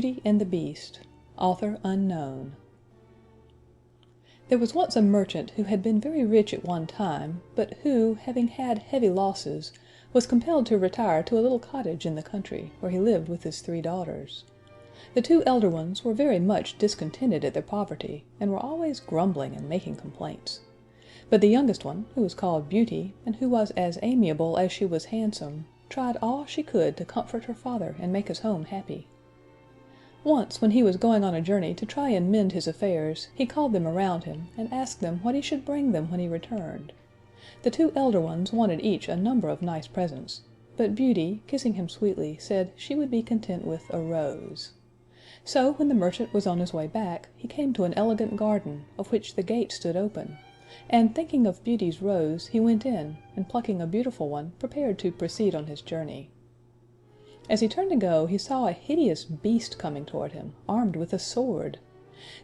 Beauty and the Beast. Author unknown. There was once a merchant who had been very rich at one time, but who, having had heavy losses, was compelled to retire to a little cottage in the country, where he lived with his 3 daughters. The 2 elder ones were very much discontented at their poverty, and were always grumbling and making complaints. But the youngest one, who was called Beauty, and who was as amiable as she was handsome, tried all she could to comfort her father and make his home happy. Once, when he was going on a journey to try and mend his affairs, he called them around him, and asked them what he should bring them when he returned. The 2 elder ones wanted each a number of nice presents, but Beauty, kissing him sweetly, said she would be content with a rose. So, when the merchant was on his way back, he came to an elegant garden, of which the gate stood open, and thinking of Beauty's rose, he went in, and plucking a beautiful one, prepared to proceed on his journey. As he turned to go, he saw a hideous beast coming toward him, armed with a sword.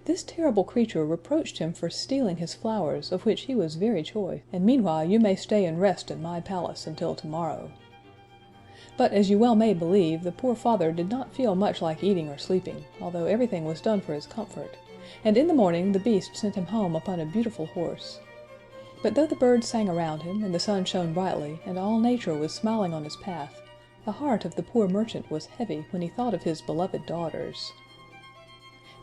This terrible creature reproached him for stealing his flowers, of which he was very choice, and meanwhile you may stay and rest in my palace until tomorrow. But, as you well may believe, the poor father did not feel much like eating or sleeping, although everything was done for his comfort, and in the morning the beast sent him home upon a beautiful horse. But though the birds sang around him, and the sun shone brightly, and all nature was smiling on his path, the heart of the poor merchant was heavy when he thought of his beloved daughters.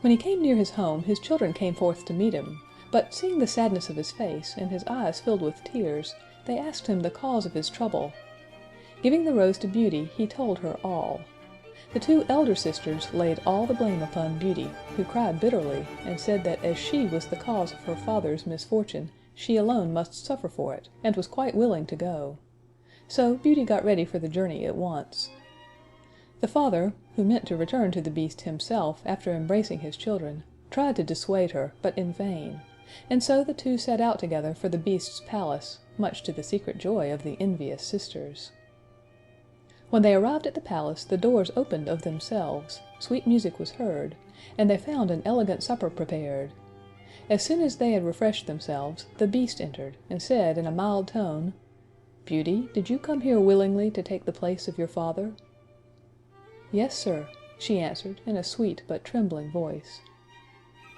When he came near his home, his children came forth to meet him, but seeing the sadness of his face, and his eyes filled with tears, they asked him the cause of his trouble. Giving the rose to Beauty, he told her all. The 2 elder sisters laid all the blame upon Beauty, who cried bitterly, and said that as she was the cause of her father's misfortune, she alone must suffer for it, and was quite willing to go. So Beauty got ready for the journey at once. The father, who meant to return to the beast himself after embracing his children, tried to dissuade her, but in vain, and so the 2 set out together for the beast's palace, much to the secret joy of the envious sisters. When they arrived at the palace, the doors opened of themselves, sweet music was heard, and they found an elegant supper prepared. As soon as they had refreshed themselves, the beast entered, and said in a mild tone, "Beauty, did you come here willingly to take the place of your father?" "Yes, sir," she answered, in a sweet but trembling voice.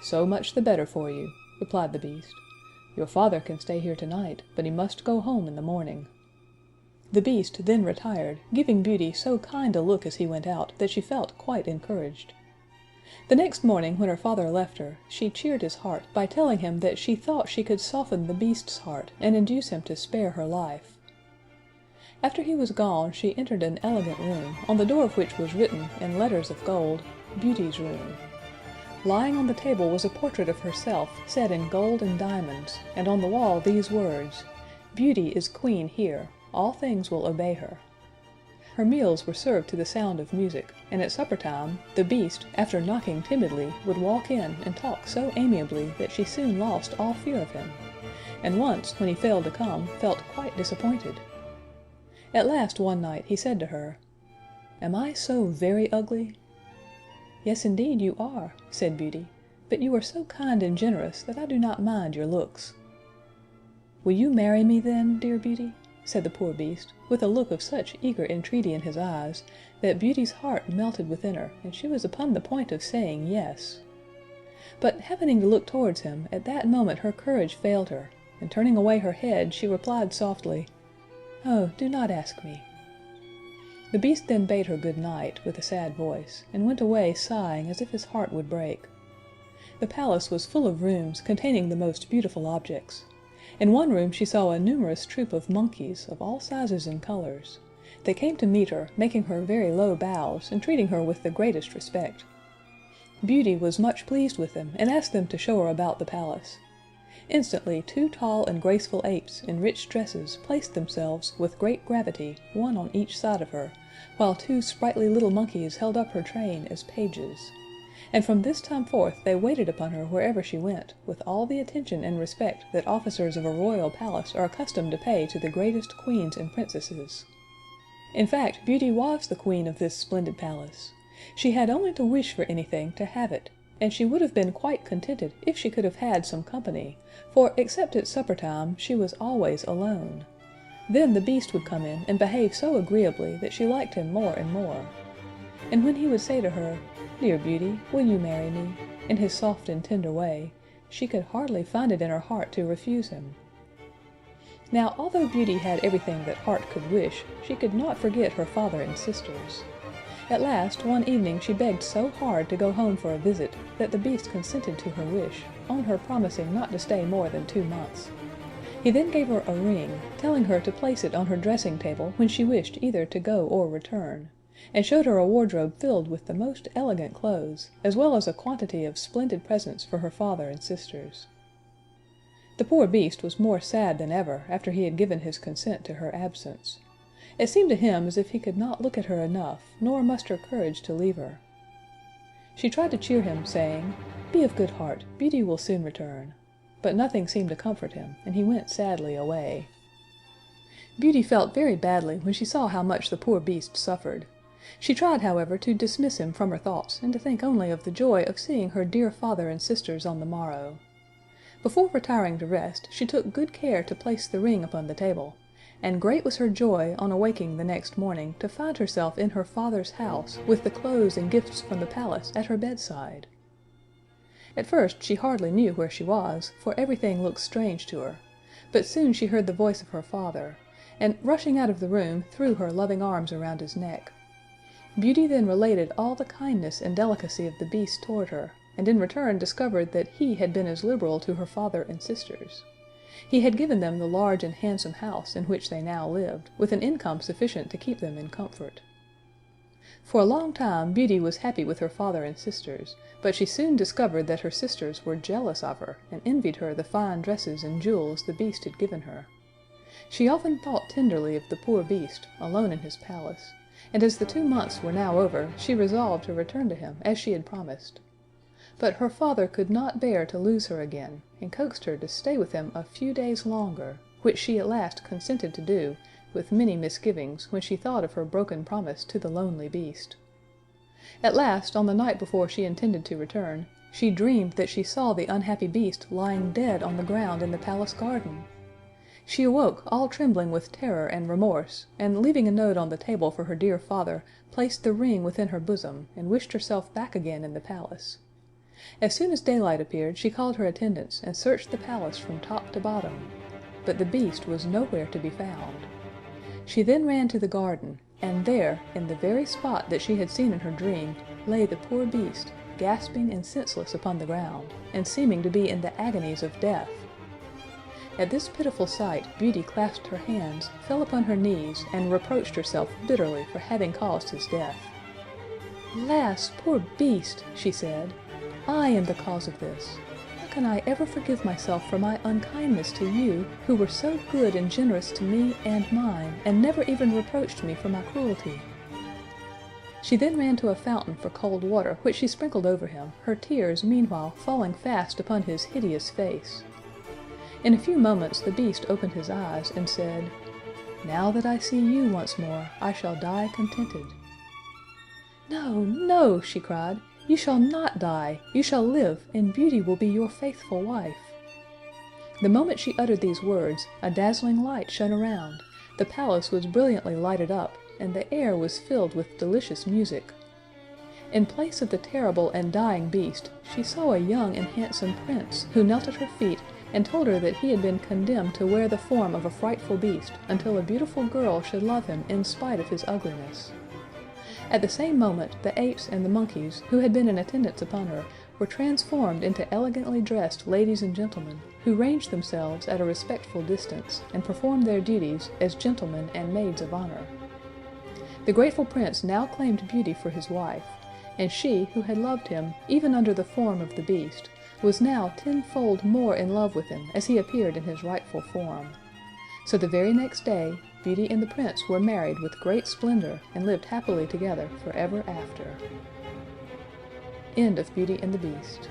"So much the better for you," replied the beast. "Your father can stay here tonight, but he must go home in the morning." The beast then retired, giving Beauty so kind a look as he went out, that she felt quite encouraged. The next morning, when her father left her, she cheered his heart by telling him that she thought she could soften the beast's heart, and induce him to spare her life. After he was gone, she entered an elegant room, on the door of which was written, in letters of gold, "Beauty's room." Lying on the table was a portrait of herself, set in gold and diamonds, and on the wall these words, "Beauty is queen here. All things will obey her." Her meals were served to the sound of music, and at supper time, the beast, after knocking timidly, would walk in and talk so amiably that she soon lost all fear of him, and once, when he failed to come, felt quite disappointed. At last one night he said to her, "Am I so very ugly?" "Yes, indeed you are," said Beauty, "but you are so kind and generous that I do not mind your looks." "Will you marry me then, dear Beauty?" said the poor beast, with a look of such eager entreaty in his eyes, that Beauty's heart melted within her, and she was upon the point of saying yes. But happening to look towards him, at that moment her courage failed her, and turning away her head, she replied softly, "Oh, do not ask me." The beast then bade her good night, with a sad voice, and went away sighing as if his heart would break. The palace was full of rooms containing the most beautiful objects. In one room she saw a numerous troop of monkeys, of all sizes and colors. They came to meet her, making her very low bows, and treating her with the greatest respect. Beauty was much pleased with them, and asked them to show her about the palace. Instantly 2 tall and graceful apes, in rich dresses, placed themselves, with great gravity, one on each side of her, while 2 sprightly little monkeys held up her train as pages. And from this time forth they waited upon her wherever she went, with all the attention and respect that officers of a royal palace are accustomed to pay to the greatest queens and princesses. In fact, Beauty was the queen of this splendid palace. She had only to wish for anything to have it, and she would have been quite contented if she could have had some company, for, except at supper time, she was always alone. Then the beast would come in and behave so agreeably that she liked him more and more. and when he would say to her, "Dear Beauty, will you marry me?" in his soft and tender way, she could hardly find it in her heart to refuse him. Now, although Beauty had everything that heart could wish, she could not forget her father and sisters. At last, one evening she begged so hard to go home for a visit that the Beast consented to her wish, on her promising not to stay more than 2 months. He then gave her a ring, telling her to place it on her dressing table when she wished either to go or return, and showed her a wardrobe filled with the most elegant clothes, as well as a quantity of splendid presents for her father and sisters. The poor Beast was more sad than ever after he had given his consent to her absence. It seemed to him as if he could not look at her enough, nor muster courage to leave her. She tried to cheer him, saying, "Be of good heart, Beauty will soon return." But nothing seemed to comfort him, and he went sadly away. Beauty felt very badly when she saw how much the poor Beast suffered. She tried, however, to dismiss him from her thoughts, and to think only of the joy of seeing her dear father and sisters on the morrow. Before retiring to rest, she took good care to place the ring upon the table, and great was her joy on awaking the next morning to find herself in her father's house, with the clothes and gifts from the palace at her bedside. At first she hardly knew where she was, for everything looked strange to her, but soon she heard the voice of her father, and rushing out of the room threw her loving arms around his neck. Beauty then related all the kindness and delicacy of the Beast toward her, and in return discovered that he had been as liberal to her father and sisters. He had given them the large and handsome house in which they now lived, with an income sufficient to keep them in comfort. For a long time Beauty was happy with her father and sisters, but she soon discovered that her sisters were jealous of her, and envied her the fine dresses and jewels the Beast had given her. She often thought tenderly of the poor Beast, alone in his palace, and as the 2 months were now over, she resolved to return to him as she had promised. But her father could not bear to lose her again, and coaxed her to stay with him a few days longer, which she at last consented to do, with many misgivings when she thought of her broken promise to the lonely Beast. At last, on the night before she intended to return, she dreamed that she saw the unhappy Beast lying dead on the ground in the palace garden. She awoke all trembling with terror and remorse, and leaving a note on the table for her dear father, placed the ring within her bosom, and wished herself back again in the palace. As soon as daylight appeared, she called her attendants and searched the palace from top to bottom, but the Beast was nowhere to be found. She then ran to the garden, and there, in the very spot that she had seen in her dream, lay the poor Beast, gasping and senseless upon the ground, and seeming to be in the agonies of death. At this pitiful sight, Beauty clasped her hands, fell upon her knees, and reproached herself bitterly for having caused his death. "Alas, poor Beast!" she said, "I am the cause of this. How can I ever forgive myself for my unkindness to you, who were so good and generous to me and mine, and never even reproached me for my cruelty?" She then ran to a fountain for cold water, which she sprinkled over him, her tears meanwhile falling fast upon his hideous face. In a few moments the Beast opened his eyes, and said, "Now that I see you once more, I shall die contented." "No, no!" she cried. "You shall not die! You shall live, and Beauty will be your faithful wife." The moment she uttered these words, a dazzling light shone around, the palace was brilliantly lighted up, and the air was filled with delicious music. In place of the terrible and dying Beast, she saw a young and handsome prince, who knelt at her feet and told her that he had been condemned to wear the form of a frightful beast until a beautiful girl should love him in spite of his ugliness. At the same moment the apes and the monkeys, who had been in attendance upon her, were transformed into elegantly dressed ladies and gentlemen, who ranged themselves at a respectful distance, and performed their duties as gentlemen and maids of honor. The grateful prince now claimed Beauty for his wife, and she, who had loved him, even under the form of the Beast, was now tenfold more in love with him as he appeared in his rightful form. So the very next day, Beauty and the prince were married with great splendor, and lived happily together forever after. End of Beauty and the Beast.